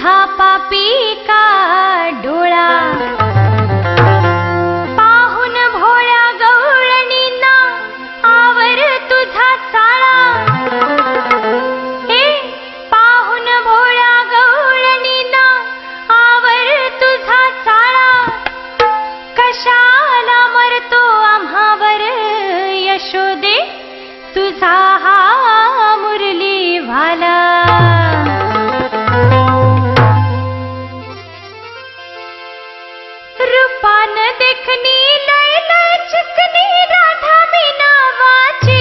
तुझा पापी का डोळा पाहून भोळ्या गवळणींना आवर तुझा चाळा हे पाहून भोळ्या गवळणींना आवर तुझा चाळा कशाला मरतो आम्हावर यशोदे तुझा हा मुरली भाला रूपान देखनी लय लय चिकनी राधा मी नावाची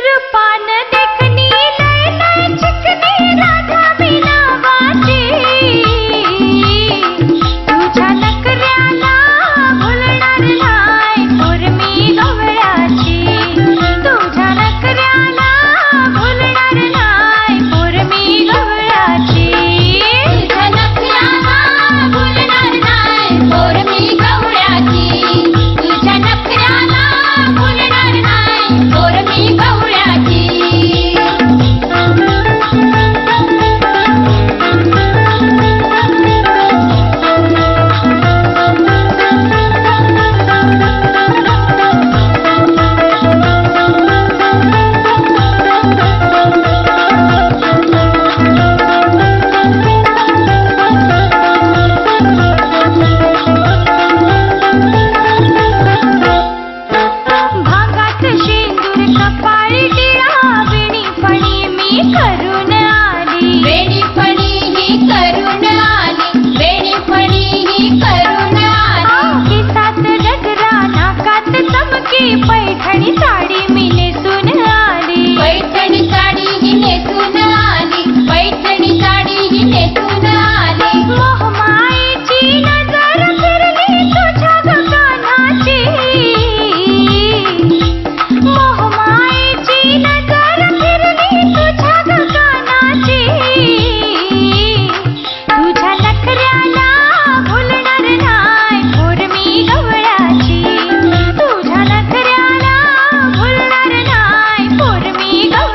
रूपान देखनी लय लय चिकनी राधा मी नावाची तुझ्या नखऱ्याला भुलणार नाही पोर मी गवळ्याची तुझ्या नखऱ्याला भुलणार नाही पोर मी गवळ्याची पैठणी साडी मी नेसून आली पैठणी साडी ही नेसून आली पैठणी साडी ही नेसून आली मोहमाईची नजर फिरली तुझ्या गगनाची मोहमाईची नजर फिरली तुझ्या गगनाची तुझ्या नखऱ्याला भुलणार नाही पोर मी गवळ्याची तुझ्या नखऱ्याला भुलणार नाही पोर मी गवळ्याची